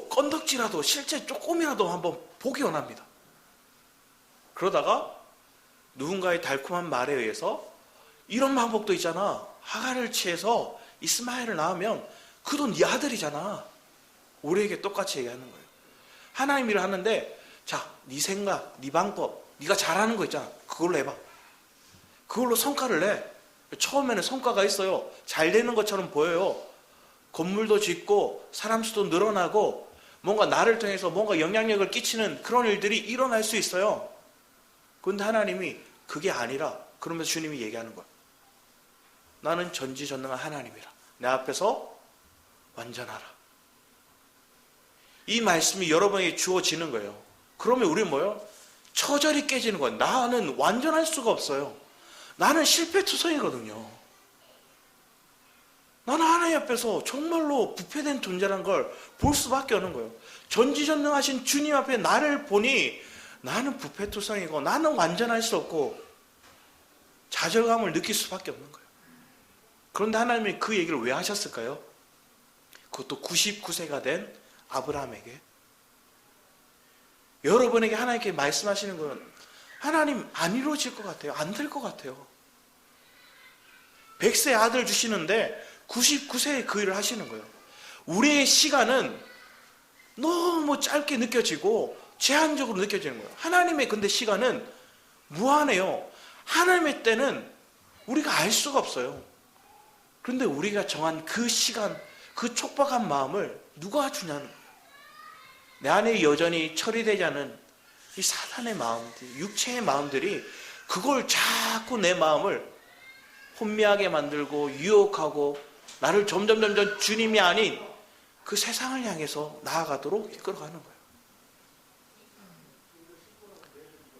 건덕지라도 실제 조금이라도 한번 보기 원합니다. 그러다가 누군가의 달콤한 말에 의해서 이런 방법도 있잖아. 하갈을 취해서 이스마엘을 낳으면 그도 네 아들이잖아. 우리에게 똑같이 얘기하는 거예요. 하나님 일을 하는데 자, 네 생각, 네 방법, 네가 잘하는 거 있잖아. 그걸로 해봐. 그걸로 성과를 내. 처음에는 성과가 있어요. 잘 되는 것처럼 보여요. 건물도 짓고 사람 수도 늘어나고 뭔가 나를 통해서 뭔가 영향력을 끼치는 그런 일들이 일어날 수 있어요. 그런데 하나님이 그게 아니라 그러면서 주님이 얘기하는 거야. 나는 전지전능한 하나님이라. 내 앞에서 완전하라. 이 말씀이 여러분에게 주어지는 거예요. 그러면 우리는 뭐예요? 처절히 깨지는 거예요. 나는 완전할 수가 없어요. 나는 실패투성이거든요. 나는 하나님 앞에서 정말로 부패된 존재라는 걸 볼 수밖에 없는 거예요. 전지전능하신 주님 앞에 나를 보니 나는 부패투성이고 나는 완전할 수 없고 좌절감을 느낄 수밖에 없는 거예요. 그런데 하나님이 그 얘기를 왜 하셨을까요? 그것도 99세가 된 아브라함에게. 여러분에게 하나님께 말씀하시는 건 하나님 안 이루어질 것 같아요. 안 될 것 같아요. 100세 아들 주시는데 99세에 그 일을 하시는 거예요. 우리의 시간은 너무 짧게 느껴지고 제한적으로 느껴지는 거예요. 하나님의 근데 시간은 무한해요. 하나님의 때는 우리가 알 수가 없어요. 그런데 우리가 정한 그 시간, 그 촉박한 마음을 누가 주냐는 거예요. 내 안에 여전히 처리되지 않은 이 사탄의 마음들, 육체의 마음들이 그걸 자꾸 내 마음을 혼미하게 만들고 유혹하고 나를 점점 주님이 아닌 그 세상을 향해서 나아가도록 이끌어가는 거예요.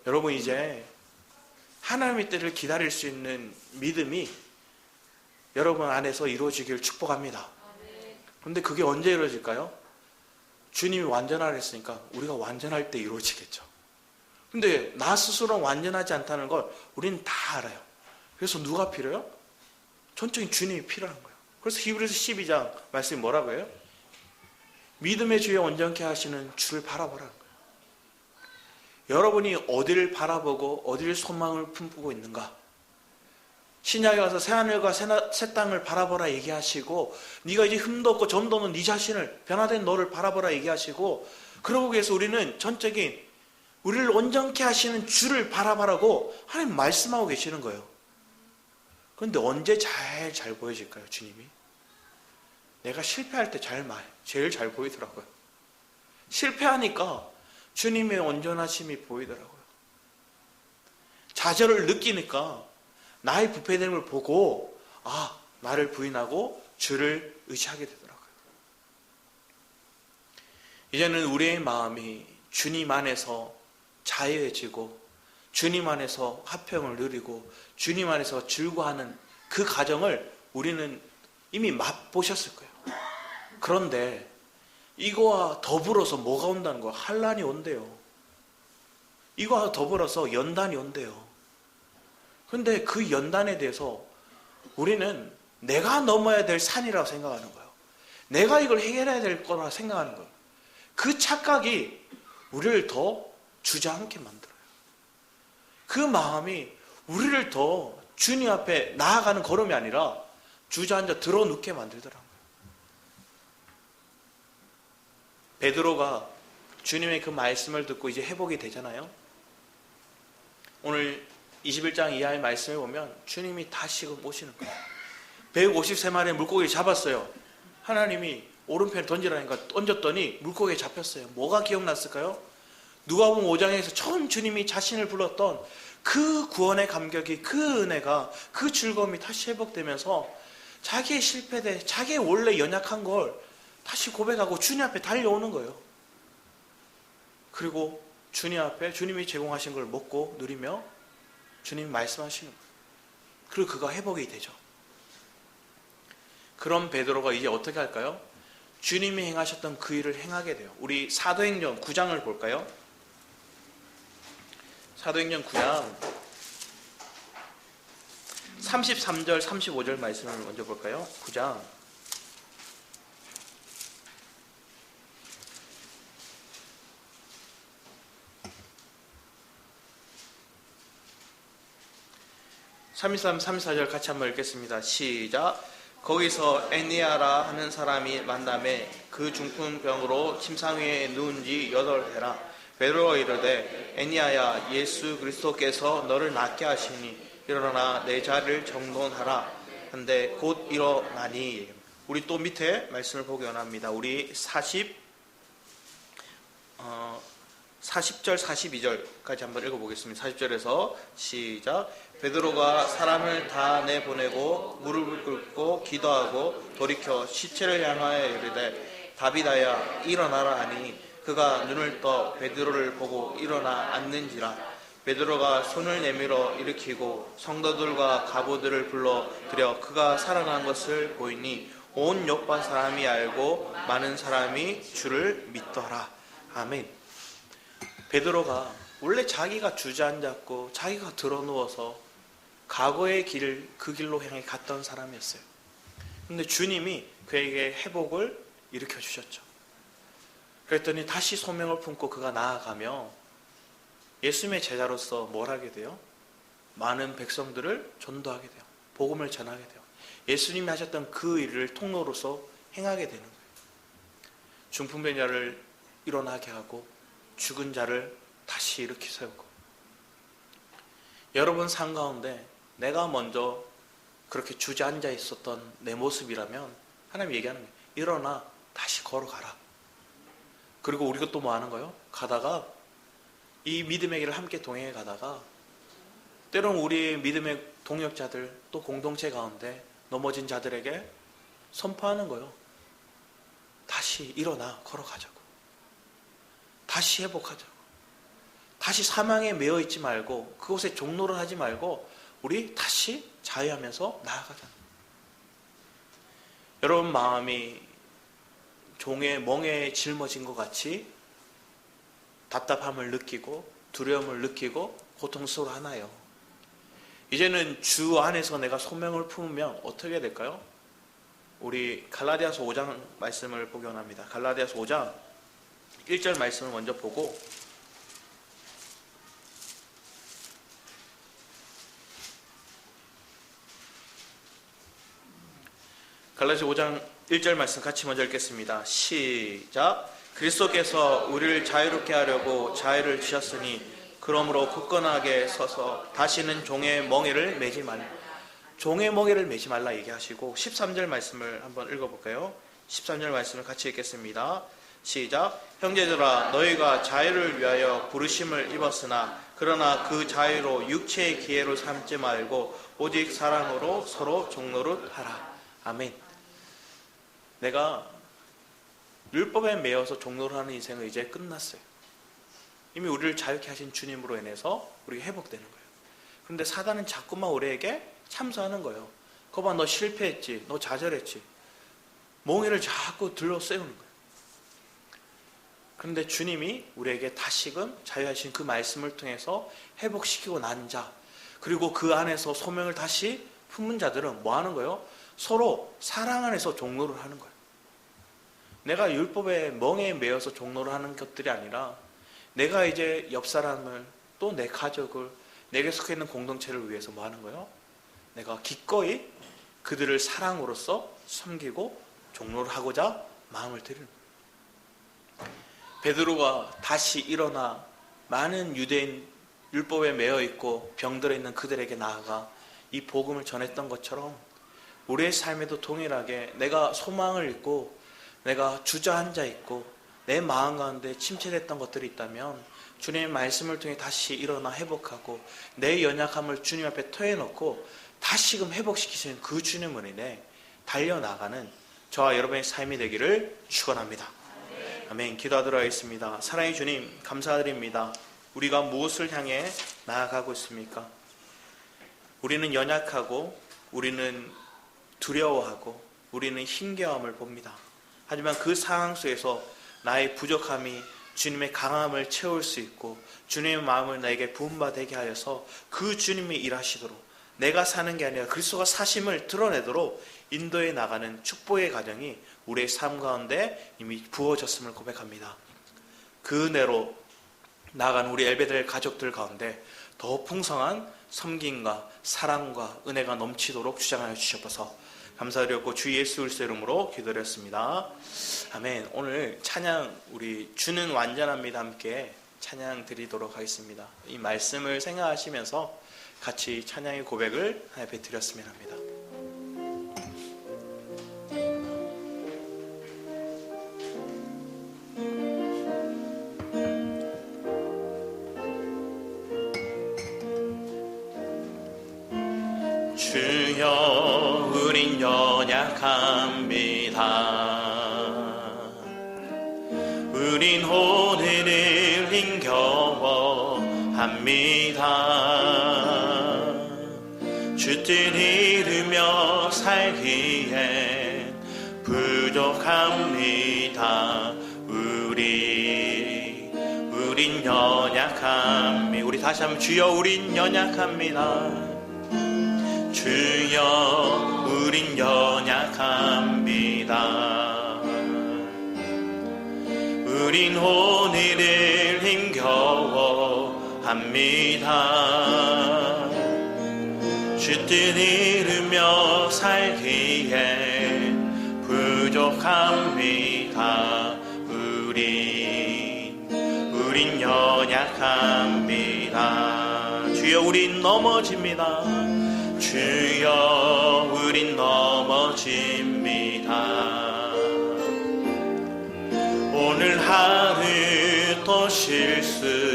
여러분 이제 하나님의 때를 기다릴 수 있는 믿음이 여러분 안에서 이루어지길 축복합니다. 그런데 그게 언제 이루어질까요? 주님이 완전하라 했으니까 우리가 완전할 때 이루어지겠죠. 근데 나 스스로는 완전하지 않다는 걸 우리는 다 알아요. 그래서 누가 필요해요? 전적인 주님이 필요한 거예요. 그래서 히브리서 12장 말씀이 뭐라고 해요? 믿음의 주에 온전케 하시는 주를 바라보라는 거예요. 여러분이 어디를 바라보고 어디를 소망을 품고 있는가? 신약에 가서 새하늘과 새 땅을 바라보라 얘기하시고 네가 이제 흠도 없고 점도 없는 네 자신을 변화된 너를 바라보라 얘기하시고 그러고 계서 우리는 전적인 우리를 온전케 하시는 주를 바라보라고 하나님 말씀하고 계시는 거예요. 그런데 언제 잘 보여질까요? 주님이? 내가 실패할 때 제일 잘 보이더라고요. 실패하니까 주님의 온전하심이 보이더라고요. 좌절을 느끼니까 나의 부패됨을 보고 나를 부인하고 주를 의지하게 되더라고요. 이제는 우리의 마음이 주님 안에서 자유해지고 주님 안에서 화평을 누리고 주님 안에서 즐거워하는 그 과정을 우리는 이미 맛보셨을 거예요. 그런데 이거와 더불어서 뭐가 온다는 거야? 환난이 온대요. 이거와 더불어서 연단이 온대요. 그런데 그 연단에 대해서 우리는 내가 넘어야 될 산이라고 생각하는 거예요. 내가 이걸 해결해야 될 거라 생각하는 거예요. 그 착각이 우리를 더 주저앉게 만들어요. 그 마음이 우리를 더 주님 앞에 나아가는 걸음이 아니라 주저앉아 들어눕게 만들더라고요. 베드로가 주님의 그 말씀을 듣고 이제 회복이 되잖아요. 오늘 21장 이하의 말씀을 보면 주님이 다시 오시는 거예요. 153마리의 물고기를 잡았어요. 하나님이 오른편에 던지라니까 던졌더니 물고기에 잡혔어요. 뭐가 기억났을까요? 누가복음 5장에서 처음 주님이 자신을 불렀던 그 구원의 감격이, 그 은혜가, 그 즐거움이 다시 회복되면서 자기의 실패대, 자기의 원래 연약한 걸 다시 고백하고 주님 앞에 달려오는 거예요. 그리고 주님 앞에 주님이 제공하신 걸 먹고 누리며 주님이 말씀하시는 거예요. 그리고 그가 회복이 되죠. 그럼 베드로가 이제 어떻게 할까요? 주님이 행하셨던 그 일을 행하게 돼요. 우리 사도행전 9장을 볼까요? 사도행전 9장 33절 35절 말씀을 먼저 볼까요? 9장 323, 34절 같이 한번 읽겠습니다. 시작. 거기서 애니아라 하는 사람이 만남에 그 중풍병으로 침상 위에 누운 지 8해라. 베드로가 이르되 애니아야, 예수 그리스도께서 너를 낫게 하시니 일어나 내 자리를 정돈하라 한데 곧 일어나니. 우리 또 밑에 말씀을 보기 원합니다. 우리 40절 42절까지 한번 읽어보겠습니다. 40절에서 시작. 베드로가 사람을 다 내보내고 무릎을 꿇고 기도하고 돌이켜 시체를 향하여 이르되 다비다야, 일어나라 하니 그가 눈을 떠 베드로를 보고 일어나 앉는지라. 베드로가 손을 내밀어 일으키고 성도들과 가부들을 불러 들여 그가 살아난 것을 보이니 온 요파 사람이 알고 많은 사람이 주를 믿더라. 아멘. 베드로가 원래 자기가 주저앉았고 자기가 드러누워서 과거의 길을 그 길로 향해 갔던 사람이었어요. 그런데 주님이 그에게 회복을 일으켜 주셨죠. 그랬더니 다시 소명을 품고 그가 나아가며 예수님의 제자로서 뭘 하게 돼요? 많은 백성들을 전도하게 돼요. 복음을 전하게 돼요. 예수님이 하셨던 그 일을 통로로서 행하게 되는 거예요. 중풍병자를 일어나게 하고 죽은 자를 다시 일으켜 세우고. 여러분 삶 가운데 내가 먼저 그렇게 주저앉아 있었던 내 모습이라면 하나님 얘기하는 거예요. 일어나 다시 걸어가라. 그리고 우리가 또 뭐 하는 거예요? 가다가 이 믿음의 길을 함께 동행해 가다가 때로는 우리 믿음의 동역자들 또 공동체 가운데 넘어진 자들에게 선포하는 거예요. 다시 일어나 걸어가자고. 다시 회복하자고. 다시 사망에 매여 있지 말고 그곳에 종노를 하지 말고 우리 다시 자유하면서 나아가자. 여러분 마음이 종의 멍에 짊어진 것 같이 답답함을 느끼고 두려움을 느끼고 고통스러워 하나요? 이제는 주 안에서 내가 소명을 품으면 어떻게 될까요? 우리 갈라디아서 5장 말씀을 보기 원합니다. 갈라디아서 5장 1절 말씀을 먼저 보고 갈라디아서 5장 1절 말씀 같이 먼저 읽겠습니다. 시작. 그리스도께서 우리를 자유롭게 하려고 자유를 주셨으니 그러므로 굳건하게 서서 다시는 종의 멍에를 매지 말라. 종의 멍에를 매지 말라 얘기하시고 13절 말씀을 한번 읽어볼까요? 13절 말씀을 같이 읽겠습니다. 시작. 형제들아, 너희가 자유를 위하여 부르심을 입었으나 그러나 그 자유로 육체의 기회로 삼지 말고 오직 사랑으로 서로 종노릇 하라. 아멘. 내가 율법에 매여서 종노를 하는 인생은 이제 끝났어요. 이미 우리를 자유케 하신 주님으로 인해서 우리가 회복되는 거예요. 그런데 사단은 자꾸만 우리에게 참소하는 거예요. 거봐, 너 실패했지, 너 좌절했지. 몽해를 자꾸 들러 세우는 거예요. 그런데 주님이 우리에게 다시금 자유하신 그 말씀을 통해서 회복시키고 난 자, 그리고 그 안에서 소명을 다시 품은 자들은 뭐 하는 거예요? 서로 사랑 안에서 종노를 하는 거예요. 내가 율법에 멍에 매여서 종노를 하는 것들이 아니라 내가 이제 옆 사람을 또 내 가족을 내게 속해 있는 공동체를 위해서 뭐 하는 거예요? 내가 기꺼이 그들을 사랑으로서 섬기고 종노를 하고자 마음을 드리는 거예요. 베드로가 다시 일어나 많은 유대인 율법에 매여 있고 병들어 있는 그들에게 나아가 이 복음을 전했던 것처럼 우리의 삶에도 동일하게 내가 소망을 잃고 내가 주저앉아 있고 내 마음 가운데 침체됐던 것들이 있다면 주님의 말씀을 통해 다시 일어나 회복하고 내 연약함을 주님 앞에 토해놓고 다시금 회복시키시는 그 주님을 인해 달려나가는 저와 여러분의 삶이 되기를 축원합니다. 아멘. 기도하도록 하겠습니다. 사랑의 주님, 감사드립니다. 우리가 무엇을 향해 나아가고 있습니까? 우리는 연약하고 우리는 두려워하고 우리는 힘겨움을 봅니다. 하지만 그 상황 속에서 나의 부족함이 주님의 강함을 채울 수 있고 주님의 마음을 나에게 부음바 되게 하여서 그 주님이 일하시도록 내가 사는 게 아니라 그리스도가 사심을 드러내도록 인도해 나가는 축복의 가정이 우리의 삶 가운데 이미 부어졌음을 고백합니다. 그 은혜로 나아간 우리 엘베델 가족들 가운데 더 풍성한 섬김과 사랑과 은혜가 넘치도록 주장하여 주셔서 감사드렸고 주 예수 그리스도 이름으로 기도드렸습니다. 아멘. 오늘 찬양 우리 주는 완전합니다 함께 찬양 드리도록 하겠습니다. 이 말씀을 생각하시면서 같이 찬양의 고백을 하나 드렸으면 합니다. 주여 우린 연약합니다. 우린 오늘을 힘겨워합니다. 주 뜻 이루며 살기에 부족합니다. 우린 연약합니다. 우리 다시 한번 주여 우린 연약합니다. 주여 우린 연약합니다. 우린 오늘을 힘겨워합니다. 주 뜻 이루며 살기에 부족합니다. 우린 연약합니다. 주여 우린 넘어집니다. 주여 우린 넘어집니다. 오늘 하루 또 실수합니다.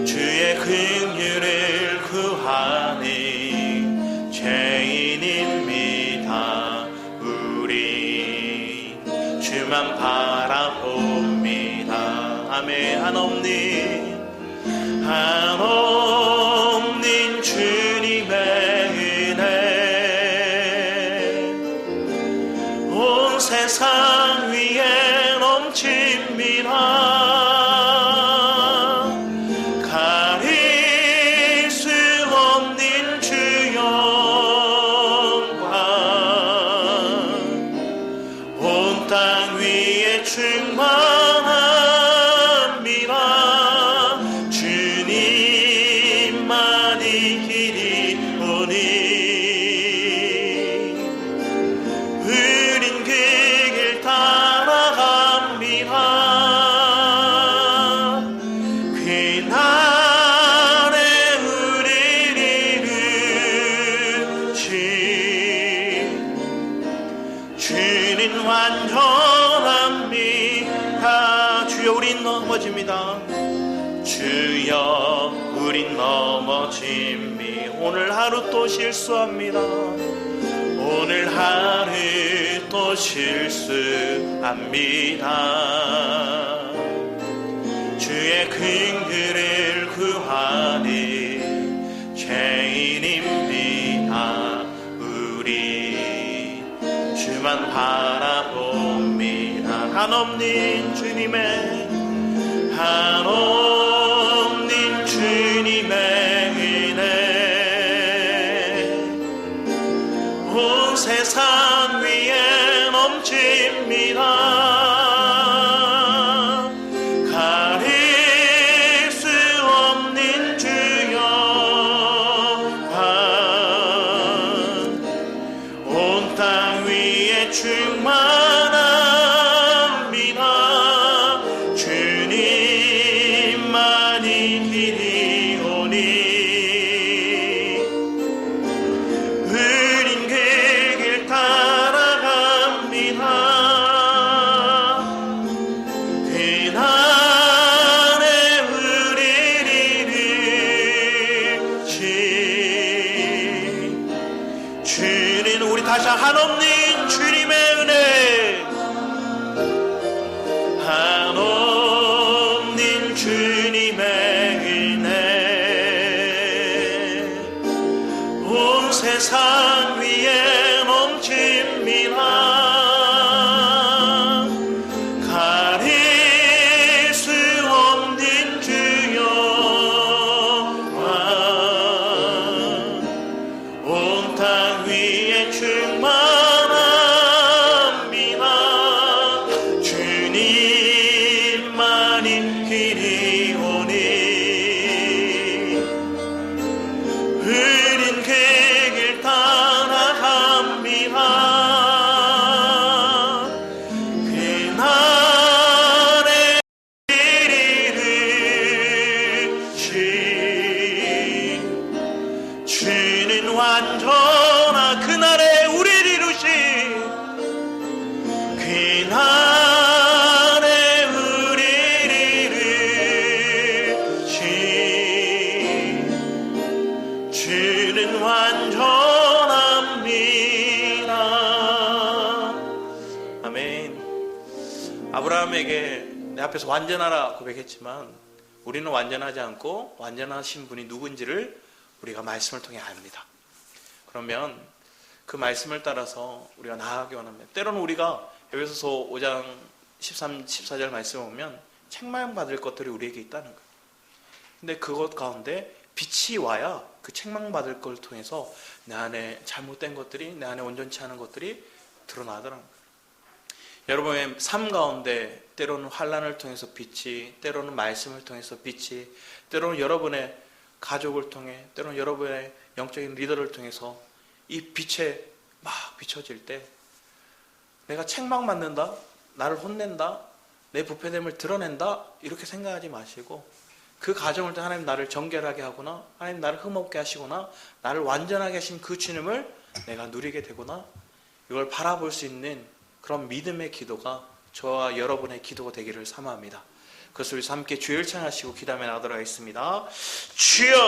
주의 긍휼을 구하는 죄인입니다. 우리 주만 바라봅니다. 아멘. 한없는 주님의 은혜 온 세상 위에 넘칩니다. 가릴 수 없는 주 영광 온 땅 위에 충만합니다. 주여 우린 넘어집니다. 오늘 하루 또 실수합니다. 오늘 하루 또 실수합니다. 주의 긍휼을 구하는 죄인입니다. 우리 주만 바라봅니다. 한없는 주님의 한없는 주님의 은혜 온 세상 위에 넘칩니다. 가릴 수 없는 주 영광 온 땅 위에 충만합니다. 주님만이 길이오니 우린 그 길 따라갑니다. 그날에 우리를 이루신 주는 우리 다시 한없는 주님의 은혜 한없는 주님의 은혜 온 세상 위에 넘칩니다. 가릴 수 없는 주 영광 온 땅 위에 충만합니다. 주님만이 길이오니 주는 완전한 그날에 우리를 이루신 그날에 우리를 이루신 주는 완전합니다. 아멘. 아브라함에게 내 앞에서 완전하라 고백했지만 우리는 완전하지 않고 완전하신 분이 누군지를 우리가 말씀을 통해 압니다. 그러면 그 말씀을 따라서 우리가 나아가기 원합니다. 때로는 우리가 에베소서 5장 13, 14절 말씀을 보면 책망받을 것들이 우리에게 있다는 거예요. 근데 그것 가운데 빛이 와야 그 책망받을 걸 통해서 내 안에 잘못된 것들이, 내 안에 온전치 않은 것들이 드러나더라는 거예요. 여러분의 삶 가운데 때로는 환난을 통해서 빛이, 때로는 말씀을 통해서 빛이, 때로는 여러분의 가족을 통해, 때로는 여러분의 영적인 리더를 통해서 이 빛에 막 비춰질 때 내가 책망받는다, 나를 혼낸다, 내 부패됨을 드러낸다 이렇게 생각하지 마시고 그 과정을 통해 하나님 나를 정결하게 하거나 하나님 나를 흠없게 하시거나 나를 완전하게 하신 그 주님을 내가 누리게 되거나 이걸 바라볼 수 있는 그런 믿음의 기도가 저와 여러분의 기도가 되기를 사모합니다. 그것을 위해서 함께 주를 찬양하시고 기도하며 나가도록 하겠습니다. 주여!